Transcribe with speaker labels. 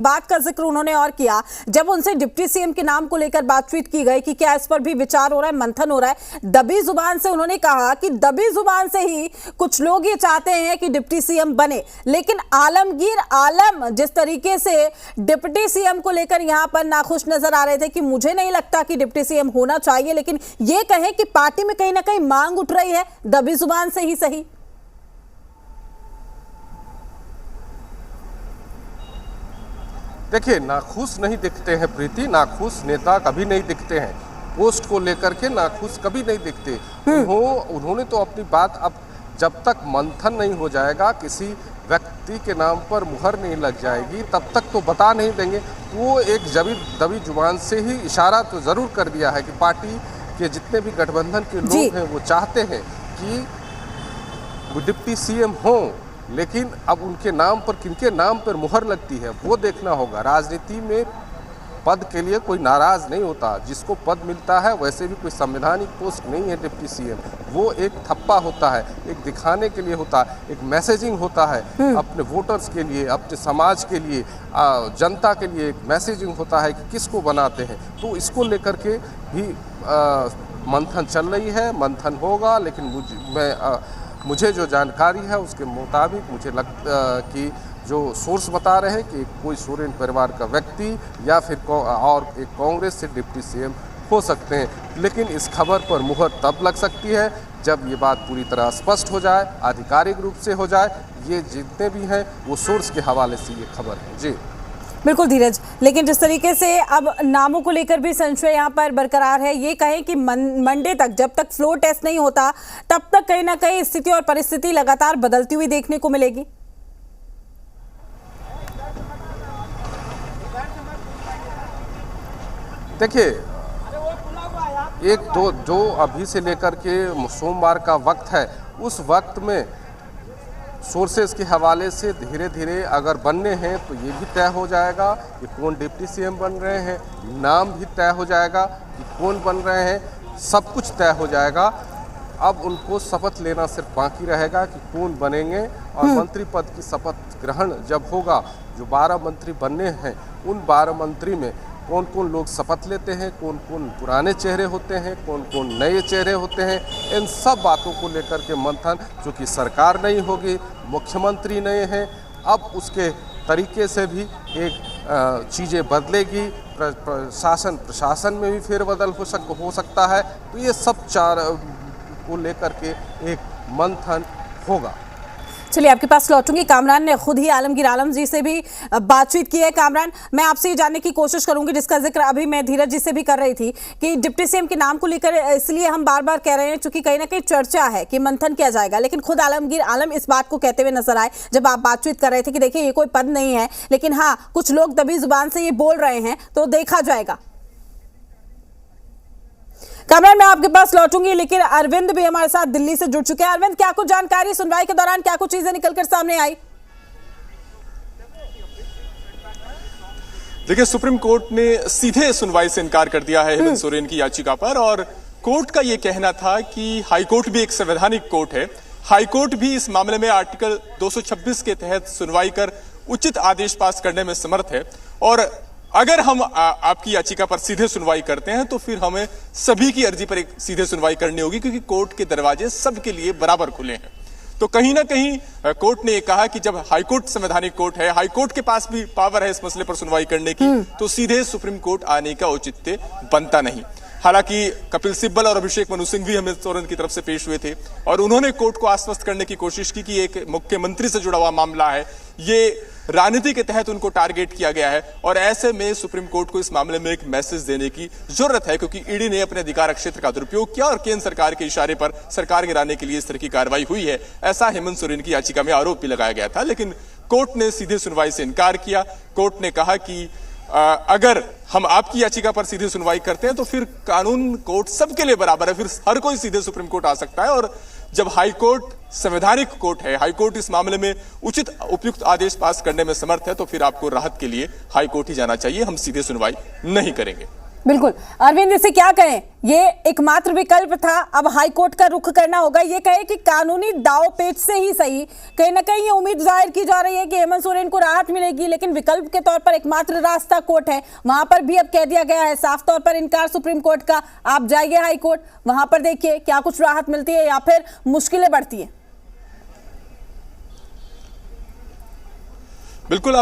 Speaker 1: बात का जिक्र उन्होंने और किया जब उनसे डिप्टी सीएम के नाम को लेकर बातचीत की गई कि क्या इस पर भी विचार हो रहा है, मंथन हो रहा है। दबी जुबान से उन्होंने कहा कि दबी जुबान से ही कुछ लोग ये चाहते हैं कि डिप्टी सीएम बने, लेकिन आलमगीर आलम जिस तरीके से डिप्टी सीएम को लेकर यहां पर नाखुश नजर आ रहे थे कि मुझे नहीं लगता कि डिप्टी सीएम होना चाहिए, लेकिन ये कहें कि पार्टी में कहीं ना कहीं मांग उठ रही है, दबी जुबान से ही सही।
Speaker 2: देखिए, नाखुश नहीं दिखते हैं प्रीति, नाखुश नेता कभी नहीं दिखते हैं। पोस्ट को लेकर के नाखुश कभी नहीं दिखते। उन्होंने तो अपनी बात, अब जब तक मंथन नहीं हो जाएगा, किसी व्यक्ति के नाम पर मुहर नहीं लग जाएगी, तब तक तो बता नहीं देंगे। वो एक दबी जुबान से ही इशारा तो ज़रूर कर दिया है कि पार्टी के जितने भी गठबंधन के लोग हैं वो चाहते हैं कि वो डिप्टी सीएम हों, लेकिन अब उनके नाम पर, किनके नाम पर मुहर लगती है वो देखना होगा। राजनीति में पद के लिए कोई नाराज नहीं होता, जिसको पद मिलता है वैसे भी कोई संवैधानिक पोस्ट नहीं है डिप्टी सीएम। वो एक थप्पा होता है, एक दिखाने के लिए होता है, एक मैसेजिंग होता है अपने वोटर्स के लिए, अपने समाज के लिए, जनता के लिए एक मैसेजिंग होता है कि किसको बनाते हैं। तो इसको लेकर के भी मंथन चल रही है, मंथन होगा। लेकिन मुझे जो जानकारी है उसके मुताबिक मुझे लगता कि जो सोर्स बता रहे हैं कि कोई सोरेन परिवार का व्यक्ति या फिर और एक कांग्रेस से डिप्टी सीएम हो सकते हैं। लेकिन इस खबर पर मुहर तब लग सकती है जब ये बात पूरी तरह स्पष्ट हो जाए, आधिकारिक रूप से हो जाए। ये जितने भी हैं वो सोर्स के हवाले से ये खबर है। जी
Speaker 1: बिल्कुल धीरज, लेकिन जिस तरीके से अब नामों को लेकर भी संशय यहाँ पर बरकरार है, ये कहें कि मंडे तक, जब तक फ्लोर टेस्ट नहीं होता, तब तक कहीं ना कहीं स्थिति और परिस्थिति लगातार बदलती हुई देखने को मिलेगी।
Speaker 2: देखिए, एक दो जो अभी से लेकर के सोमवार का वक्त है, उस वक्त में सोर्सेज के हवाले से धीरे धीरे अगर बनने हैं तो ये भी तय हो जाएगा कि कौन डिप्टी सीएम बन रहे हैं, नाम भी तय हो जाएगा कि कौन बन रहे हैं, सब कुछ तय हो जाएगा। अब उनको शपथ लेना सिर्फ बाकी रहेगा कि कौन बनेंगे, और मंत्री पद की शपथ ग्रहण जब होगा, जो 12 मंत्री बनने हैं उन 12 मंत्री में कौन कौन लोग शपथ लेते हैं, कौन कौन पुराने चेहरे होते हैं, कौन कौन नए चेहरे होते हैं, इन सब बातों को लेकर के मंथन, चूँकि सरकार नहीं होगी, मुख्यमंत्री नए हैं, अब उसके तरीके से भी एक चीज़ें बदलेगी। प्रशासन में भी फेरबदल हो सकता है। तो ये सब चार को लेकर के एक मंथन होगा।
Speaker 1: चलिए, आपके पास लौटूंगी। कामरान ने खुद ही आलमगीर आलम जी से भी बातचीत की है। कामरान, मैं आपसे ये जानने की कोशिश करूंगी, जिसका जिक्र अभी मैं धीरज जी से भी कर रही थी, कि डिप्टी सीएम के नाम को लेकर इसलिए हम बार बार कह रहे हैं क्योंकि कहीं ना कहीं चर्चा है कि मंथन किया जाएगा, लेकिन खुद आलमगीर आलम इस बात को कहते हुए नजर आए जब आप बातचीत कर रहे थे कि देखिए ये कोई पद नहीं है, लेकिन हाँ कुछ लोग दबी जुबान से ये बोल रहे हैं तो देखा जाएगा। कामरान, मैं आपके पास लौटूंगी, लेकिन अरविंद भी हमारे साथ दिल्ली से जुड़ चुके हैं। अरविंद, क्या कुछ जानकारी सुनवाई के दौरान, क्या कुछ चीजें निकलकर सामने आई?
Speaker 3: देखिए, सुप्रीम कोर्ट ने सीधे सुनवाई से इनकार कर दिया है हेमंत सोरेन की याचिका पर, और कोर्ट का यह कहना था कि हाईकोर्ट भी एक संवैधानिक कोर्ट है, हाईकोर्ट भी इस मामले में आर्टिकल 226 के तहत सुनवाई कर उचित आदेश पास करने में समर्थ है। और अगर हम आपकी याचिका पर सीधे सुनवाई करते हैं तो फिर हमें सभी की अर्जी पर एक सीधे सुनवाई करनी होगी, क्योंकि कोर्ट के दरवाजे सबके लिए बराबर खुले हैं। तो कहीं ना कहीं कोर्ट ने कहा कि जब हाईकोर्ट संवैधानिक कोर्ट है, हाईकोर्ट के पास भी पावर है इस मसले पर सुनवाई करने की, तो सीधे सुप्रीम कोर्ट आने का औचित्य बनता नहीं। हालांकि कपिल सिब्बल और अभिषेक मनु सिंह भी हेमंत सोरेन की तरफ से पेश हुए थे, और उन्होंने कोर्ट को आश्वस्त करने की कोशिश की कि एक मुख्यमंत्री से जुड़ा हुआ मामला है, ये राजनीति के तहत उनको टारगेट किया गया है, और ऐसे में सुप्रीम कोर्ट को इस मामले में एक मैसेज देने की जरूरत है, क्योंकि ईडी ने अपने अधिकार क्षेत्र का दुरुपयोग किया और केंद्र सरकार के इशारे पर सरकार गिराने के लिए इस तरह की कार्रवाई हुई है, ऐसा हेमंत सोरेन की याचिका में आरोप भी लगाया गया था। लेकिन कोर्ट ने सीधे सुनवाई से इनकार किया। कोर्ट ने कहा कि अगर हम आपकी याचिका पर सीधे सुनवाई करते हैं तो फिर कानून कोर्ट सबके लिए बराबर है, फिर हर कोई सीधे सुप्रीम कोर्ट आ सकता है, और जब हाईकोर्ट संवैधानिक कोर्ट है, हाईकोर्ट इस मामले में उचित उपयुक्त आदेश पास करने में समर्थ है, तो फिर आपको राहत के लिए हाईकोर्ट ही जाना चाहिए, हम सीधे सुनवाई नहीं करेंगे।
Speaker 1: बिल्कुल अरविंद, इसे क्या कहें, ये एकमात्र विकल्प था, अब हाई कोर्ट का रुख करना होगा। ये कहे कि कानूनी दाव पेच से ही सही, कहीं ना कहीं ये उम्मीद जाहिर की जा रही है कि हेमंत सोरेन को राहत मिलेगी, लेकिन विकल्प के तौर पर एकमात्र रास्ता कोर्ट है। वहां पर भी अब कह दिया गया है साफ तौर पर इनकार सुप्रीम कोर्ट का, आप जाइए हाई कोर्ट, वहां पर देखिए क्या कुछ राहत मिलती है या फिर मुश्किलें बढ़ती है।
Speaker 3: बिल्कुल।